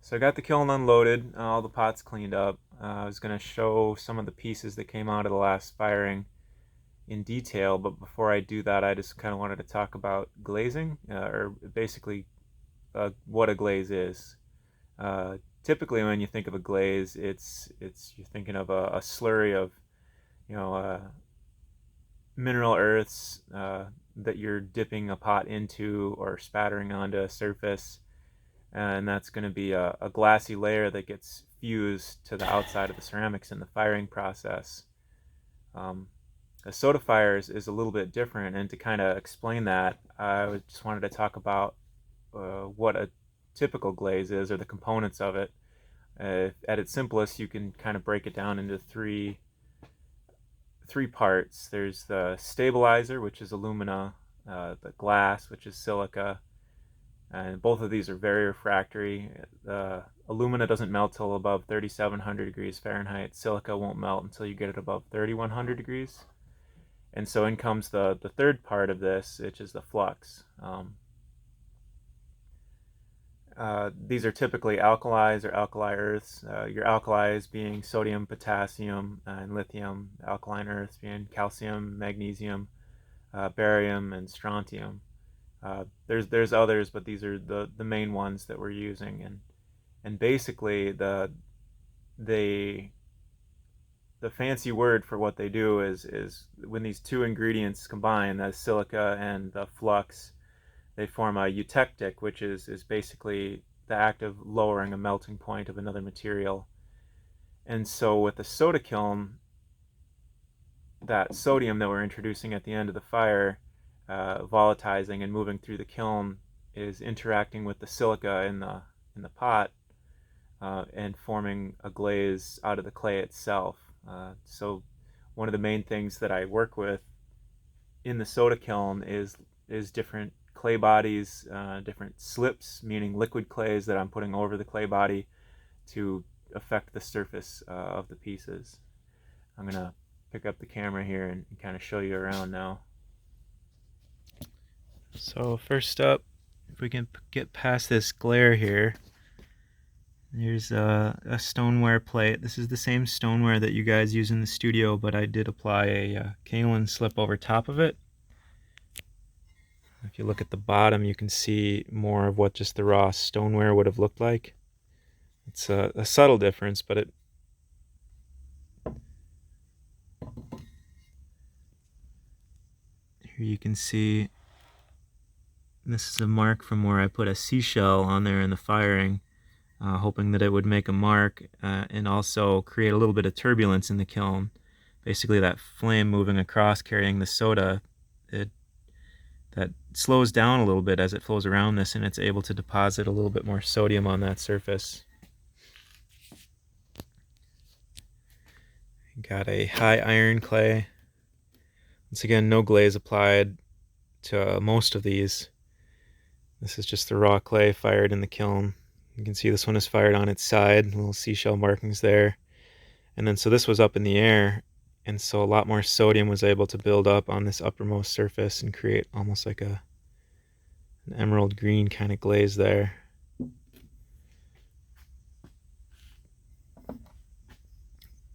So I got the kiln unloaded, all the pots cleaned up. I was going to show some of the pieces that came out of the last firing in detail, but before I do that, I just kind of wanted to talk about glazing, or basically what a glaze is. Typically, when you think of a glaze, it's you're thinking of a slurry of you know mineral earths that you're dipping a pot into or spattering onto a surface, and that's going to be a glassy layer that gets fused to the outside of the ceramics in the firing process. Um, a soda fire is a little bit different, and to kind of explain that, I just wanted to talk about what a typical glaze is, or the components of it. At its simplest, you can kind of break it down into three parts. There's the stabilizer, which is alumina, the glass, which is silica, and both of these are very refractory. The alumina doesn't melt till above 3,700 degrees Fahrenheit. Silica won't melt until you get it above 3,100 degrees. And so in comes the third part of this, which is the flux. These are typically alkalis or alkali earths. Your alkalis being sodium, potassium, and lithium. Alkaline earths being calcium, magnesium, barium, and strontium. There's others, but these are the main ones that we're using. And basically the fancy word for what they do is when these two ingredients combine, the silica and the flux, they form a eutectic, which is basically the act of lowering a melting point of another material. And so with the soda kiln, that sodium that we're introducing at the end of the fire, volatilizing and moving through the kiln, is interacting with the silica in the pot, and forming a glaze out of the clay itself. So one of the main things that I work with in the soda kiln is different clay bodies, different slips, meaning liquid clays that I'm putting over the clay body to affect the surface of the pieces. I'm gonna pick up the camera here and kind of show you around now. So first up, if we can get past this glare here, there's a stoneware plate. This is the same stoneware that you guys use in the studio, but I did apply a kaolin slip over top of it. If you look at the bottom, you can see more of what just the raw stoneware would have looked like. It's a subtle difference, but here you can see this is a mark from where I put a seashell on there in the firing, hoping that it would make a mark and also create a little bit of turbulence in the kiln. Basically that flame moving across carrying the soda, that slows down a little bit as it flows around this, and it's able to deposit a little bit more sodium on that surface. Got a high iron clay. Once again, no glaze applied to most of these. This is just the raw clay fired in the kiln. You can see this one is fired on its side, little seashell markings there. And then so this was up in the air, and so a lot more sodium was able to build up on this uppermost surface and create almost like an emerald green kind of glaze there.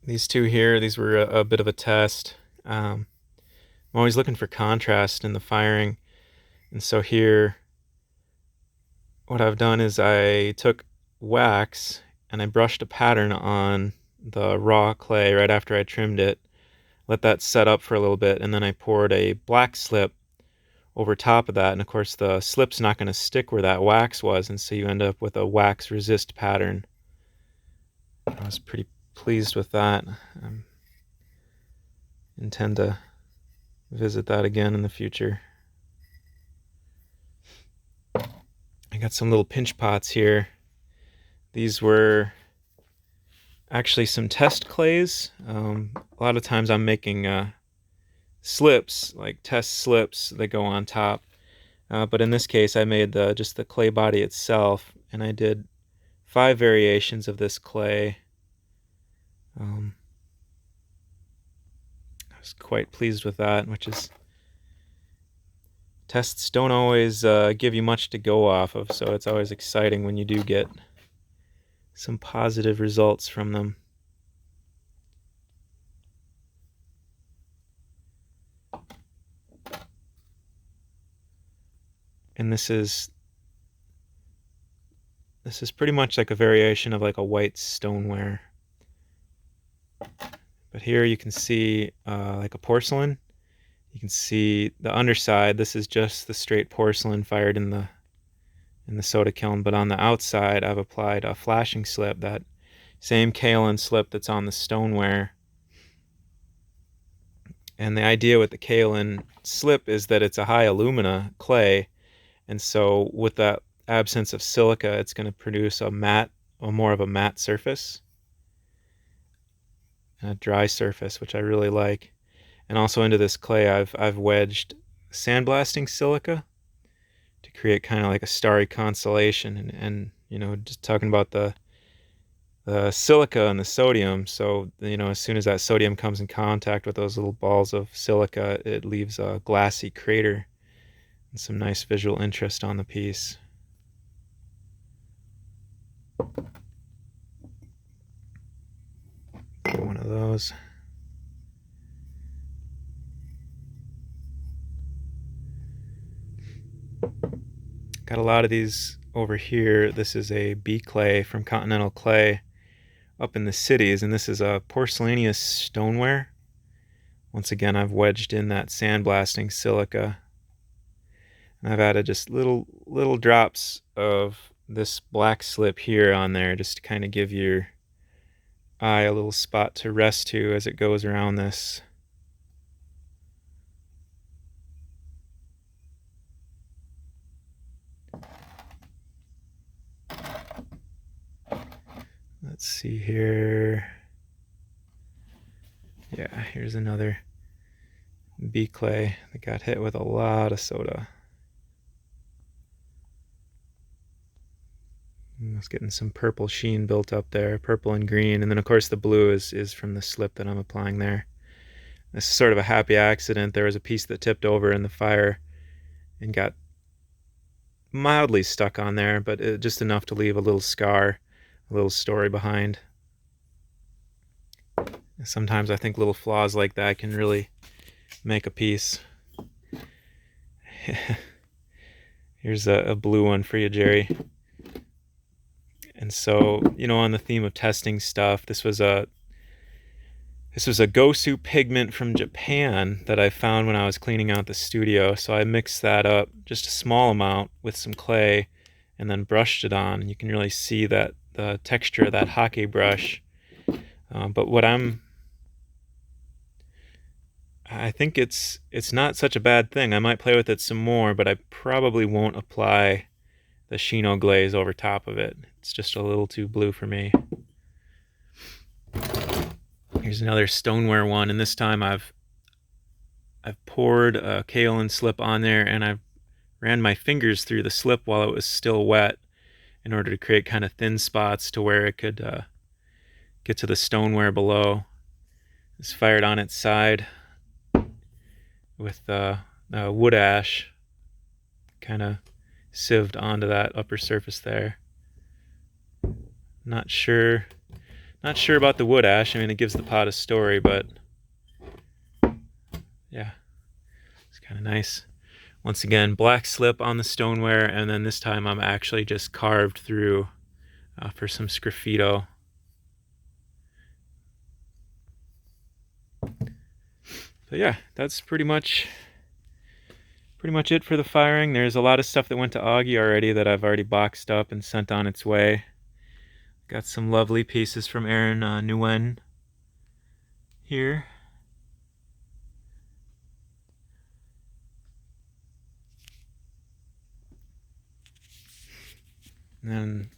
These two here, these were a bit of a test. I'm always looking for contrast in the firing, and so here what I've done is I took wax and I brushed a pattern on the raw clay right after I trimmed it, let that set up for a little bit, and then I poured a black slip over top of that, and of course the slip's not going to stick where that wax was, and so you end up with a wax resist pattern. I was pretty pleased with that. I intend to visit that again in the future. I got some little pinch pots here. These were actually some test clays. A lot of times I'm making slips, like test slips that go on top. But in this case I made just the clay body itself, and I did 5 variations of this clay. I was quite pleased with that, which is, tests don't always give you much to go off of, so it's always exciting when you do get some positive results from them. And this is pretty much like a variation of like a white stoneware. But here you can see like a porcelain. You can see the underside. This is just the straight porcelain fired in the soda kiln. But on the outside, I've applied a flashing slip, that same kaolin slip that's on the stoneware. And the idea with the kaolin slip is that it's a high alumina clay, and so with that absence of silica, it's going to produce a matte, or more of a matte surface, and a dry surface, which I really like. And also into this clay, I've wedged sandblasting silica to create kind of like a starry constellation. And you know, just talking about the silica and the sodium. So, you know, as soon as that sodium comes in contact with those little balls of silica, it leaves a glassy crater and some nice visual interest on the piece. One of those. Got a lot of these over here. This is a B clay from Continental Clay up in the cities, and this is a porcelaneous stoneware. Once again, I've wedged in that sandblasting silica, and I've added just little drops of this black slip here on there, just to kind of give your eye a little spot to rest to as it goes around this. Let's see here. Yeah, here's another B clay that got hit with a lot of soda. It's getting some purple sheen built up there, purple and green, and then of course the blue is from the slip that I'm applying there. This is sort of a happy accident. There was a piece that tipped over in the fire and got mildly stuck on there, but just enough to leave a little scar, a little story behind. Sometimes I think little flaws like that can really make a piece. Here's a blue one for you, Jerry. And so, you know, on the theme of testing stuff, this was a Gosu pigment from Japan that I found when I was cleaning out the studio. So I mixed that up, just a small amount, with some clay, and then brushed it on. And you can really see that the texture of that hockey brush. But what I think it's not such a bad thing. I might play with it some more, but I probably won't apply the Shino glaze over top of it. It's just a little too blue for me. Here's another stoneware one, and this time I've poured a kaolin slip on there, and I've ran my fingers through the slip while it was still wet in order to create kind of thin spots to where it could get to the stoneware below. It's fired on its side with wood ash kind of sieved onto that upper surface there. Not sure about the wood ash. I mean, it gives the pot a story, but yeah, it's kind of nice. Once again, black slip on the stoneware, and then this time I'm actually just carved through for some sgraffito. So yeah, that's pretty much it for the firing. There's a lot of stuff that went to Augie already that I've already boxed up and sent on its way. Got some lovely pieces from Aaron Nguyen here. And then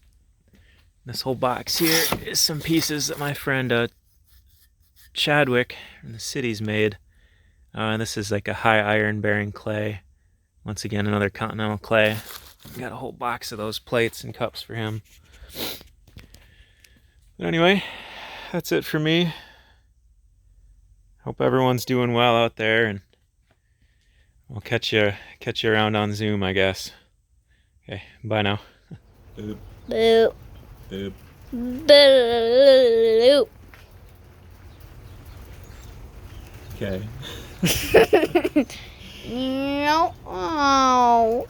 this whole box here is some pieces that my friend Chadwick from the city's made. This is like a high iron bearing clay. Once again, another Continental Clay. Got a whole box of those plates and cups for him. But anyway, that's it for me. Hope everyone's doing well out there, and I'll catch you around on Zoom, I guess. Okay, bye now. Boop. Boop. Boop. Blue. Okay. No. Oh.